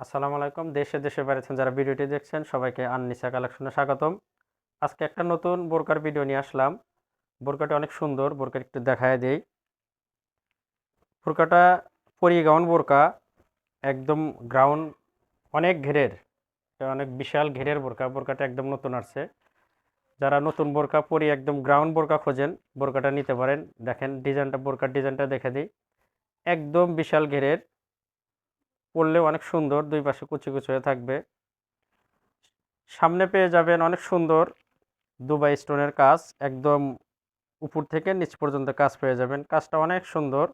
আসসালামু আলাইকুম। দেশে দেশের বাইরে থেকে যারা ভিডিওটি দেখছেন সবাইকে আননিসা কালেকশনে স্বাগতম। আজকে একটা নতুন বোরকার ভিডিও নিয়ে আসলাম। বোরকাটা অনেক সুন্দর। বোরকাটা একটু দেখায় দেই। বোরকাটা পরি গাউন বোরকা, একদম গ্রাউন্ড, অনেক ঘেরের। এটা অনেক বিশাল ঘেরের বোরকা। বোরকাটা একদম নতুন আসছে। যারা নতুন বোরকা পরি একদম গ্রাউন্ড বোরকা খোঁজেন, বোরকাটা নিতে পারেন। দেখেন ডিজাইনটা, বোরকার ডিজাইনটা দেখে দিই। একদম বিশাল ঘেরের, পরলেও অনেক সুন্দর। দুই পাশে কুচি কুচি হয়ে থাকবে। সামনে পেয়ে যাবেন অনেক সুন্দর দুবাই স্টোনের কাজ, একদম উপর থেকে নিচ পর্যন্ত কাজ পেয়ে যাবেন। কাজটা অনেক সুন্দর।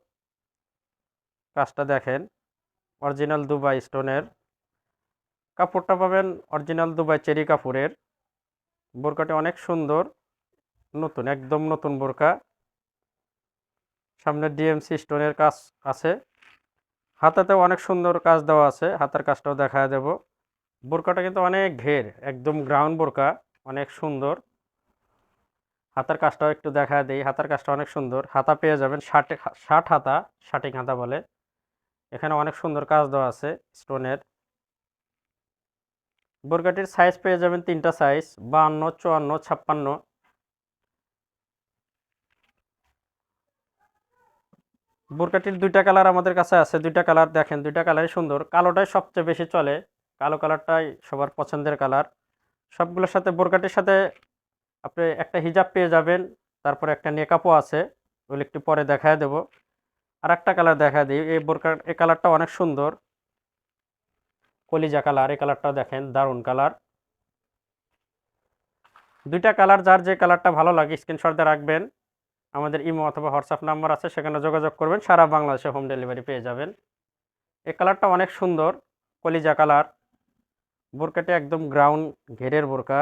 কাজটা দেখেন, অরিজিনাল দুবাই স্টোনের। কাপড়টা পাবেন অরিজিনাল দুবাই চেরি কাপড়ের। বোরকাটি অনেক সুন্দর, নতুন, একদম নতুন বোরকা। সামনে ডিএমসি স্টোনের কাজ আছে। হাতাতেও অনেক সুন্দর কাজ দেওয়া আছে, হাতার কাজটাও দেখায় দেব। বোরকাটা কিন্তু অনেক ঘের, একদম গ্রাউন্ড বোরকা, অনেক সুন্দর। হাতার কাজটাও একটু দেখায় দেই। হাতার কাজটা অনেক সুন্দর। হাতা পেয়ে যাবেন ষাট হাতা, শাটিং হাতা বলে। এখানে অনেক সুন্দর কাজ দেওয়া আছে স্টোনের। বোরকাটির সাইজ পেয়ে যাবেন তিনটা সাইজ, 52, 54, 56। বোরকাটির দুইটা কালার আমাদের কাছে আছে। দুইটা কালার দেখেন, দুইটা কালারই সুন্দর। কালোটাই সবচেয়ে বেশি চলে। কালো কালারটাই সবার পছন্দের কালার। সবগুলোর সাথে, বোরকাটির সাথে আপনি একটা হিজাব পেয়ে যাবেন, তারপরে একটা নেকাপও আছে, ওগুলো একটু পরে দেখায় দেব। আর একটা কালার দেখা দিই। এই কালারটা অনেক সুন্দর, কলিজা কালার। এই কালারটাও দেখেন, দারুণ কালার। দুইটা কালার, যার যে কালারটা ভালো লাগে স্ক্রিনশট দিয়ে রাখবেন। আমাদের ইমো অথবা হোয়াটসঅ্যাপ নাম্বার আছে, সেখানে যোগাযোগ করবেন। সারা বাংলাদেশে হোম ডেলিভারি পেয়ে যাবেন। এই কালারটা অনেক সুন্দর, কলিজা কালার। বোরকাটি একদম গ্রাউন্ড ঘেরের বোরকা।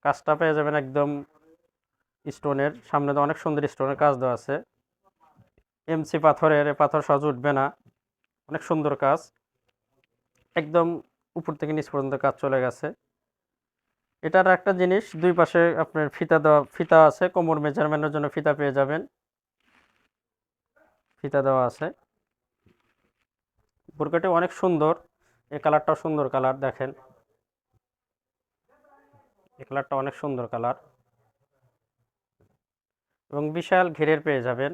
কাজটা পেয়ে যাবেন একদম স্টোনের, সামনে তো অনেক সুন্দর স্টোনের কাজ দেওয়া আছে। এমসি পাথরের, এ পাথর সহজ উঠবে না। অনেক সুন্দর কাজ, একদম উপর থেকে নিচ পর্যন্ত কাজ চলে গেছে। এটার একটা জিনিস, দুই পাশে আপনার ফিতা আছে, কোমর মেজারমেন্টের জন্য ফিতা পেয়ে যাবেন। ফিতা দেওয়া আছে। বোরকাটি অনেক সুন্দর। এই কালারটাও সুন্দর কালার, দেখেন। এই কালারটা অনেক সুন্দর কালার এবং বিশাল ঘেরের পেয়ে যাবেন।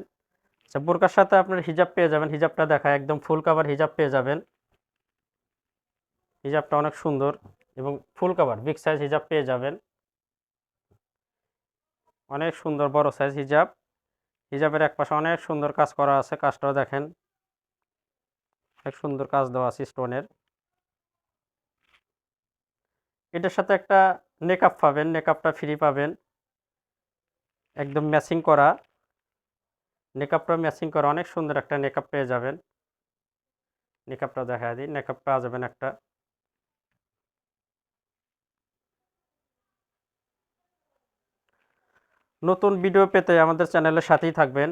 আচ্ছা, বোরকার সাথে আপনার হিজাব পেয়ে যাবেন। হিজাবটা দেখায়, একদম ফুল কাভার হিজাব পেয়ে যাবেন। হিজাবটা অনেক সুন্দর এবং ফুল কাভার বিগ সাইজ হিজাব পেয়ে যাবেন। অনেক সুন্দর বড় সাইজ হিজাব। হিজাবের এক পাশে অনেক সুন্দর কাজ করা আছে। কাজটাও দেখেন, অনেক সুন্দর কাজ দেওয়া আছে স্টোনের। এটার সাথে একটা নেকআপ পাবেন, নেকআপটা ফ্রি পাবেন, একদম ম্যাচিং করা। নেকআপটা ম্যাচিং করা, অনেক সুন্দর একটা নেকআপ পেয়ে যাবেন। নেকআপটা দেখা দিই, নেকআপ পাওয়া যাবেন একটা। নতুন ভিডিও পেতে আমাদের চ্যানেলের সাথেই থাকবেন।